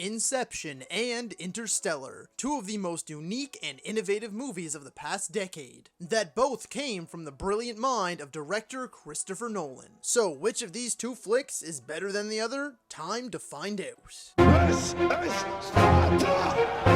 Inception and Interstellar, two of the most unique and innovative movies of the past decade, that both came from the brilliant mind of director Christopher Nolan. So, which of these two flicks is better than the other? Time to find out. This is Sparta!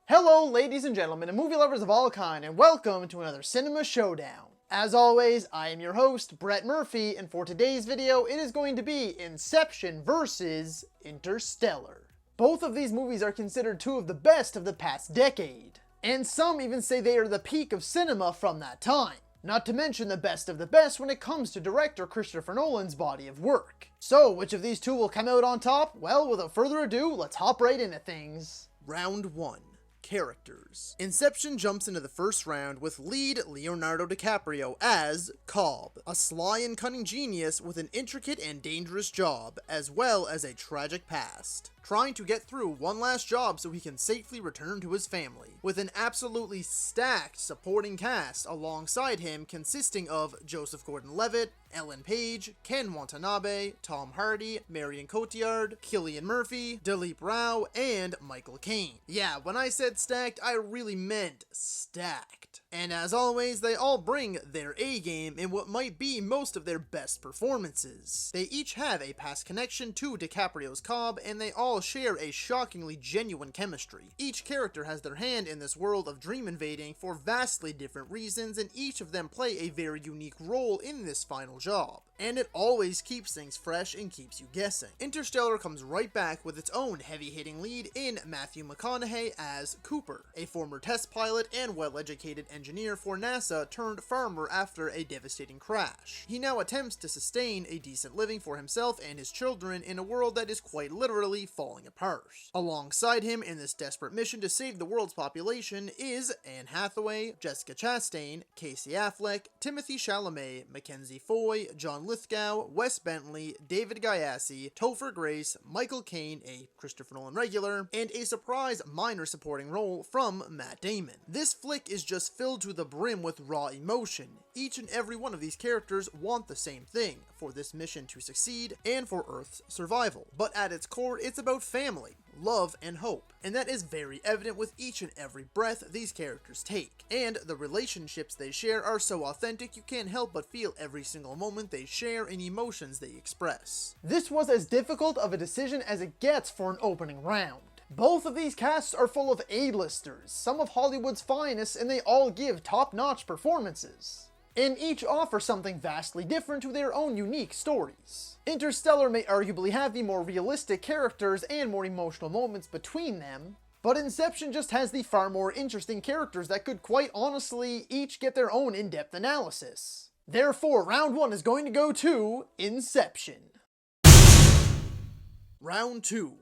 Hello ladies and gentlemen and movie lovers of all kind, and welcome to another Cinema Showdown. As always, I am your host, Brett Murphy, and for today's video, it is going to be Inception versus Interstellar. Both of these movies are considered two of the best of the past decade, and some even say they are the peak of cinema from that time. Not to mention the best of the best when it comes to director Christopher Nolan's body of work. So, which of these two will come out on top? Well, without further ado, let's hop right into things. Round 1. Characters. Inception jumps into the first round with lead Leonardo DiCaprio as Cobb, a sly and cunning genius with an intricate and dangerous job, as well as a tragic past, trying to get through one last job so he can safely return to his family, with an absolutely stacked supporting cast alongside him consisting of Joseph Gordon-Levitt, Ellen Page, Ken Watanabe, Tom Hardy, Marion Cotillard, Cillian Murphy, Dilip Rao, and Michael Caine. Yeah, when I said stacked, I really meant stacked. And as always, they all bring their A-game in what might be most of their best performances. They each have a past connection to DiCaprio's Cobb, and they all share a shockingly genuine chemistry. Each character has their hand in this world of dream invading for vastly different reasons, and each of them play a very unique role in this final job. And it always keeps things fresh and keeps you guessing. Interstellar comes right back with its own heavy-hitting lead in Matthew McConaughey as Cooper, a former test pilot and well-educated engineer for NASA turned farmer after a devastating crash. He now attempts to sustain a decent living for himself and his children in a world that is quite literally falling apart. Alongside him in this desperate mission to save the world's population is Anne Hathaway, Jessica Chastain, Casey Affleck, Timothy Chalamet, Mackenzie Foy, John Lithgow, Wes Bentley, David Gayassi, Topher Grace, Michael Caine, a Christopher Nolan regular, and a surprise minor supporting role from Matt Damon. This flick is just filled to the brim with raw emotion. Each and every one of these characters want the same thing, for this mission to succeed and for Earth's survival. But at its core, it's about family, love, and hope. And that is very evident with each and every breath these characters take. And the relationships they share are so authentic you can't help but feel every single moment they share and emotions they express. This was as difficult of a decision as it gets for an opening round. Both of these casts are full of A-listers, some of Hollywood's finest, and they all give top-notch performances. And each offer something vastly different to their own unique stories. Interstellar may arguably have the more realistic characters and more emotional moments between them, but Inception just has the far more interesting characters that could quite honestly each get their own in-depth analysis. Therefore, round 1 is going to go to Inception. Round 2.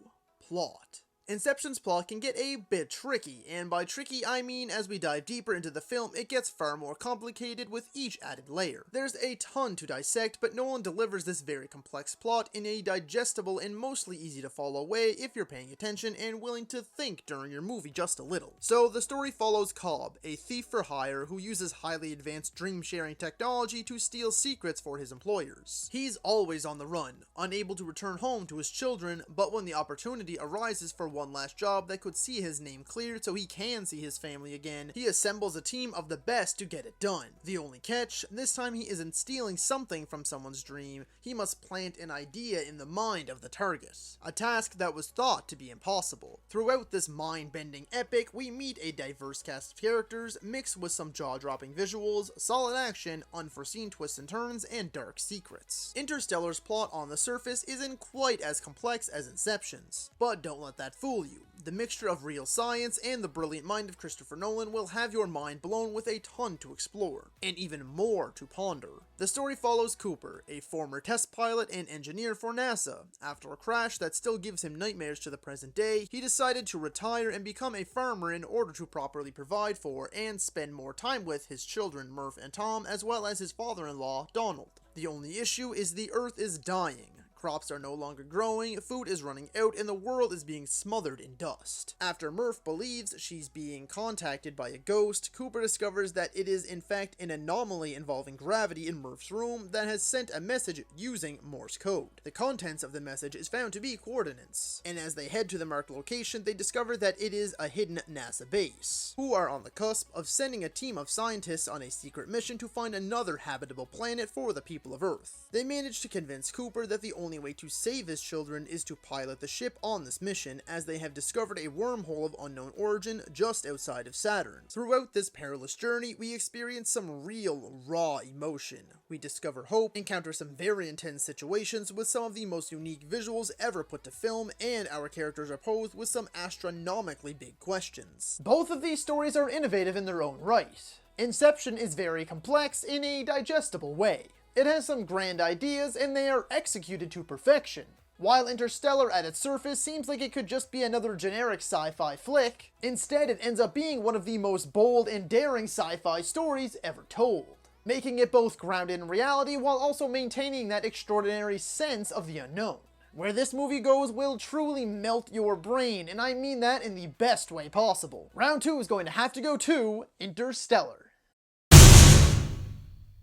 Plot. Inception's plot can get a bit tricky, and by tricky I mean as we dive deeper into the film it gets far more complicated with each added layer. There's a ton to dissect, but Nolan delivers this very complex plot in a digestible and mostly easy to follow way if you're paying attention and willing to think during your movie just a little. So the story follows Cobb, a thief for hire who uses highly advanced dream-sharing technology to steal secrets for his employers. He's always on the run, unable to return home to his children, but when the opportunity arises for one last job that could see his name cleared so he can see his family again, he assembles a team of the best to get it done. The only catch, this time he isn't stealing something from someone's dream, he must plant an idea in the mind of the target. A task that was thought to be impossible. Throughout this mind-bending epic, we meet a diverse cast of characters mixed with some jaw-dropping visuals, solid action, unforeseen twists and turns, and dark secrets. Interstellar's plot on the surface isn't quite as complex as Inception's, but don't let that fool fool you. The mixture of real science and the brilliant mind of Christopher Nolan will have your mind blown with a ton to explore, and even more to ponder. The story follows Cooper, a former test pilot and engineer for NASA. After a crash that still gives him nightmares to the present day, he decided to retire and become a farmer in order to properly provide for and spend more time with his children Murph and Tom, as well as his father-in-law, Donald. The only issue is the Earth is dying. Crops are no longer growing, food is running out, and the world is being smothered in dust. After Murph believes she's being contacted by a ghost, Cooper discovers that it is in fact an anomaly involving gravity in Murph's room that has sent a message using Morse code. The contents of the message is found to be coordinates, and as they head to the marked location, they discover that it is a hidden NASA base, who are on the cusp of sending a team of scientists on a secret mission to find another habitable planet for the people of Earth. They manage to convince Cooper that the only way to save his children is to pilot the ship on this mission, as they have discovered a wormhole of unknown origin just outside of Saturn. Throughout this perilous journey, we experience some real, raw emotion. We discover hope, encounter some very intense situations with some of the most unique visuals ever put to film, and our characters are posed with some astronomically big questions. Both of these stories are innovative in their own right. Inception is very complex in a digestible way. It has some grand ideas, and they are executed to perfection. While Interstellar at its surface seems like it could just be another generic sci-fi flick, instead it ends up being one of the most bold and daring sci-fi stories ever told, making it both grounded in reality while also maintaining that extraordinary sense of the unknown. Where this movie goes will truly melt your brain, and I mean that in the best way possible. Round 2 is going to have to go to Interstellar.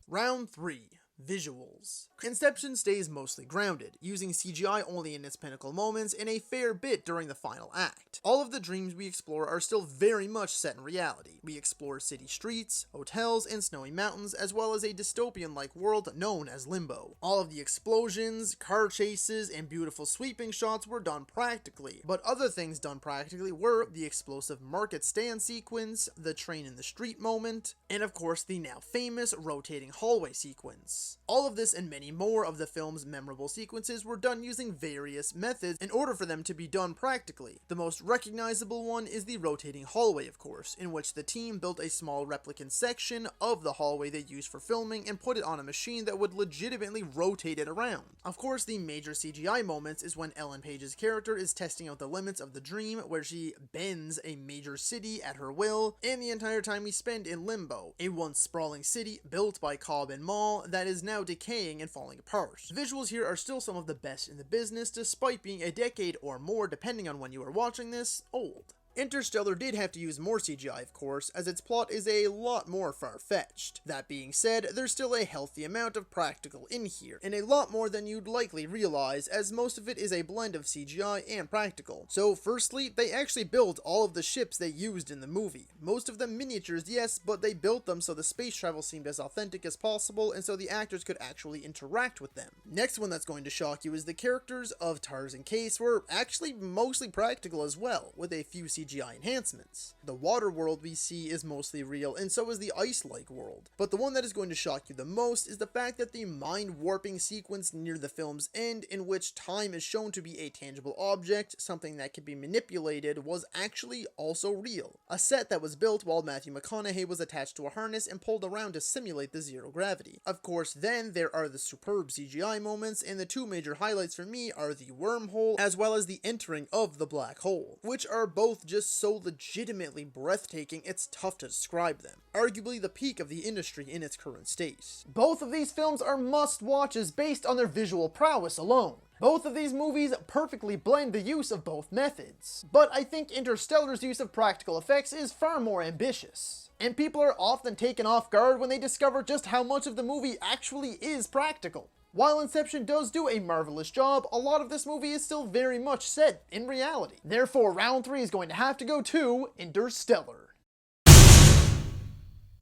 Round 3. Visuals. Inception stays mostly grounded, using CGI only in its pinnacle moments and a fair bit during the final act. All of the dreams we explore are still very much set in reality. We explore city streets, hotels, and snowy mountains, as well as a dystopian-like world known as Limbo. All of the explosions, car chases, and beautiful sweeping shots were done practically, but other things done practically were the explosive market stand sequence, the train in the street moment, and of course the now famous rotating hallway sequence. All of this and many more of the film's memorable sequences were done using various methods in order for them to be done practically. The most recognizable one is the rotating hallway, of course, in which the team built a small replicant section of the hallway they used for filming and put it on a machine that would legitimately rotate it around. Of course, the major CGI moments is when Ellen Page's character is testing out the limits of the dream, where she bends a major city at her will, and the entire time we spend in Limbo, a once sprawling city built by Cobb and Mall that is now decaying and falling apart. The visuals here are still some of the best in the business, despite being a decade or more, depending on when you are watching this, old. Interstellar did have to use more CGI, of course, as its plot is a lot more far-fetched. That being said, there's still a healthy amount of practical in here, and a lot more than you'd likely realize, as most of it is a blend of CGI and practical. So firstly, they actually built all of the ships they used in the movie. Most of them miniatures, yes, but they built them so the space travel seemed as authentic as possible, and so the actors could actually interact with them. Next one that's going to shock you is the characters of Tars and Case were actually mostly practical as well, with a few CGI enhancements. The water world we see is mostly real, and so is the ice-like world. But the one that is going to shock you the most is the fact that the mind-warping sequence near the film's end, in which time is shown to be a tangible object, something that can be manipulated, was actually also real. A set that was built while Matthew McConaughey was attached to a harness and pulled around to simulate the zero gravity. Of course, then there are the superb CGI moments, and the two major highlights for me are the wormhole as well as the entering of the black hole, which are both just so legitimately breathtaking it's tough to describe them. Arguably the peak of the industry in its current state. Both of these films are must-watches based on their visual prowess alone. Both of these movies perfectly blend the use of both methods. But I think Interstellar's use of practical effects is far more ambitious, and people are often taken off guard when they discover just how much of the movie actually is practical. While Inception does do a marvelous job, a lot of this movie is still very much set in reality. Therefore, round 3 is going to have to go to Interstellar.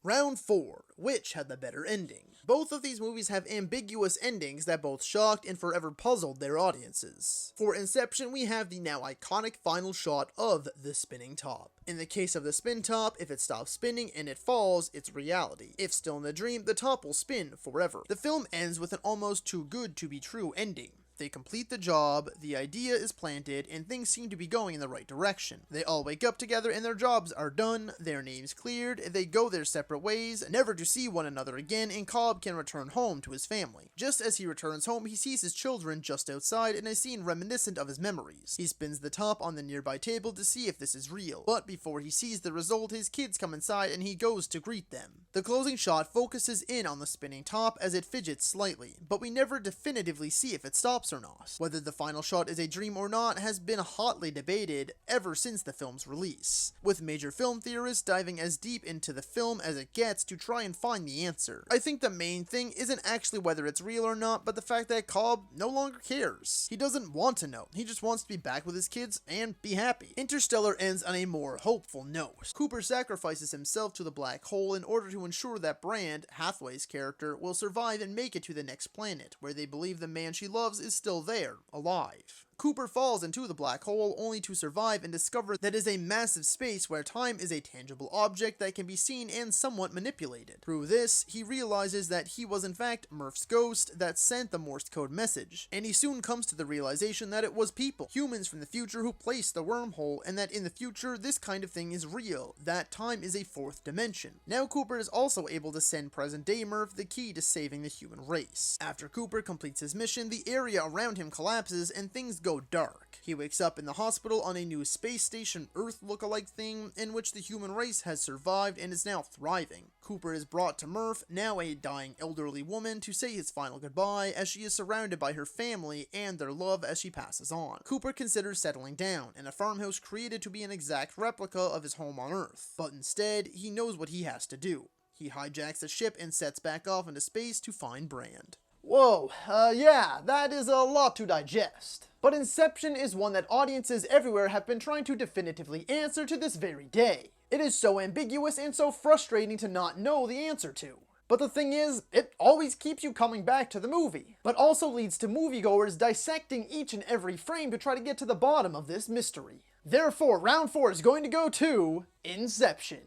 Round 4. Which had the better ending? Both of these movies have ambiguous endings that both shocked and forever puzzled their audiences. For Inception, we have the now iconic final shot of the spinning top. In the case of the spin top, if it stops spinning and it falls, it's reality. If still in the dream, the top will spin forever. The film ends with an almost too good to be true ending. They complete the job, the idea is planted, and things seem to be going in the right direction. They all wake up together and their jobs are done, their names cleared, they go their separate ways, never to see one another again, and Cobb can return home to his family. Just as he returns home, he sees his children just outside in a scene reminiscent of his memories. He spins the top on the nearby table to see if this is real, but before he sees the result, his kids come inside and he goes to greet them. The closing shot focuses in on the spinning top as it fidgets slightly, but we never definitively see if it stops or not. Whether the final shot is a dream or not has been hotly debated ever since the film's release, with major film theorists diving as deep into the film as it gets to try and find the answer. I think the main thing isn't actually whether it's real or not, but the fact that Cobb no longer cares. He doesn't want to know, he just wants to be back with his kids and be happy. Interstellar ends on a more hopeful note. Cooper sacrifices himself to the black hole in order to ensure that Brand, Hathaway's character, will survive and make it to the next planet, where they believe the man she loves is still there, alive. Cooper falls into the black hole only to survive and discover that it is a massive space where time is a tangible object that can be seen and somewhat manipulated. Through this, he realizes that he was in fact Murph's ghost that sent the Morse code message, and he soon comes to the realization that it was people, humans from the future, who placed the wormhole, and that in the future this kind of thing is real, that time is a fourth dimension. Now Cooper is also able to send present-day Murph the key to saving the human race. After Cooper completes his mission, the area around him collapses and things go dark. He wakes up in the hospital on a new space station Earth lookalike thing in which the human race has survived and is now thriving. Cooper is brought to Murph, now a dying elderly woman, to say his final goodbye as she is surrounded by her family and their love as she passes on. Cooper considers settling down in a farmhouse created to be an exact replica of his home on Earth, but instead he knows what he has to do. He hijacks a ship and sets back off into space to find Brand. Whoa, yeah, that is a lot to digest. But Inception is one that audiences everywhere have been trying to definitively answer to this very day. It is so ambiguous and so frustrating to not know the answer to. But the thing is, it always keeps you coming back to the movie, but also leads to moviegoers dissecting each and every frame to try to get to the bottom of this mystery. Therefore, round 4 is going to go to Inception.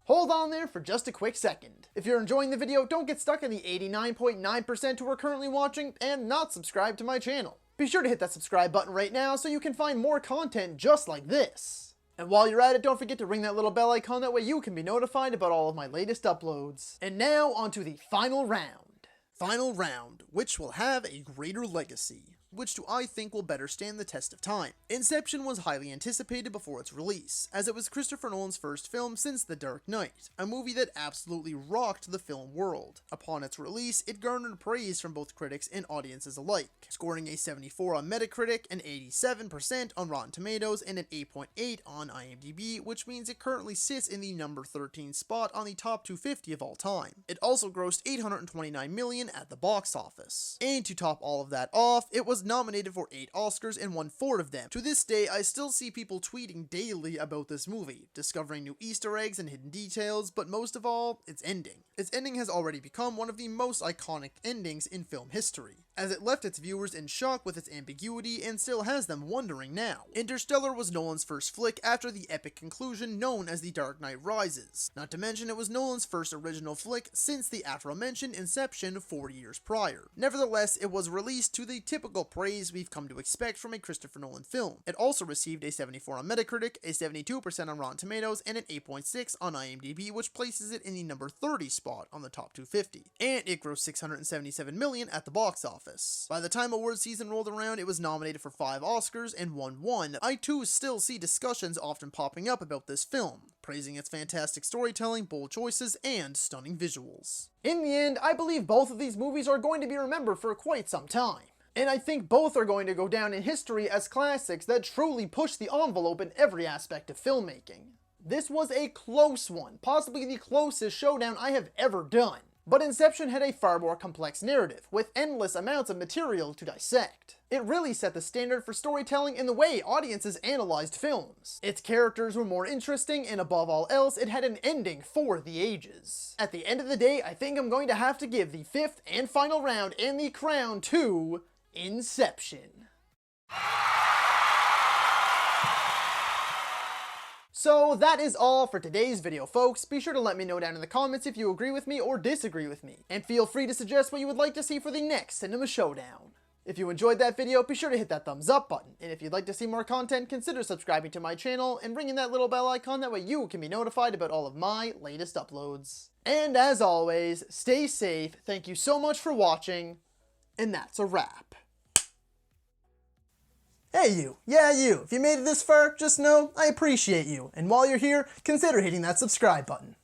Hold on there for just a quick second. If you're enjoying the video, don't get stuck in the 89.9% who are currently watching and not subscribed to my channel. Be sure to hit that subscribe button right now so you can find more content just like this. And while you're at it, don't forget to ring that little bell icon, that way you can be notified about all of my latest uploads. And now onto the final round. Final round, which will have a greater legacy. Which do I think will better stand the test of time. Inception was highly anticipated before its release, as it was Christopher Nolan's first film since The Dark Knight, a movie that absolutely rocked the film world. Upon its release, it garnered praise from both critics and audiences alike, scoring a 74 on Metacritic, an 87% on Rotten Tomatoes, and an 8.8 on IMDb, which means it currently sits in the number 13 spot on the top 250 of all time. It also grossed $829 million at the box office. And to top all of that off, it was nominated for 8 Oscars and won 4 of them. To this day, I still see people tweeting daily about this movie, discovering new Easter eggs and hidden details, but most of all, its ending. Its ending has already become one of the most iconic endings in film history, as it left its viewers in shock with its ambiguity and still has them wondering now. Interstellar was Nolan's first flick after the epic conclusion known as The Dark Knight Rises. Not to mention it was Nolan's first original flick since the aforementioned Inception 4 years prior. Nevertheless, it was released to the typical praise we've come to expect from a Christopher Nolan film. It also received a 74 on Metacritic, a 72% on Rotten Tomatoes, and an 8.6 on IMDb, which places it in the number 30 spot on the top 250. And it grossed $677 million at the box office. By the time awards season rolled around, it was nominated for 5 Oscars and won 1. I too still see discussions often popping up about this film, praising its fantastic storytelling, bold choices, and stunning visuals. In the end, I believe both of these movies are going to be remembered for quite some time. And I think both are going to go down in history as classics that truly push the envelope in every aspect of filmmaking. This was a close one, possibly the closest showdown I have ever done. But Inception had a far more complex narrative, with endless amounts of material to dissect. It really set the standard for storytelling in the way audiences analyzed films. Its characters were more interesting, and above all else, it had an ending for the ages. At the end of the day, I think I'm going to have to give the 5th and final round and the crown to Inception. So that is all for today's video, folks. Be sure to let me know down in the comments if you agree with me or disagree with me. And feel free to suggest what you would like to see for the next Cinema Showdown. If you enjoyed that video, be sure to hit that thumbs up button. And if you'd like to see more content, consider subscribing to my channel and ringing that little bell icon, that way you can be notified about all of my latest uploads. And as always, stay safe, thank you so much for watching, and that's a wrap. Hey you, yeah you, if you made it this far, just know I appreciate you, and while you're here, consider hitting that subscribe button.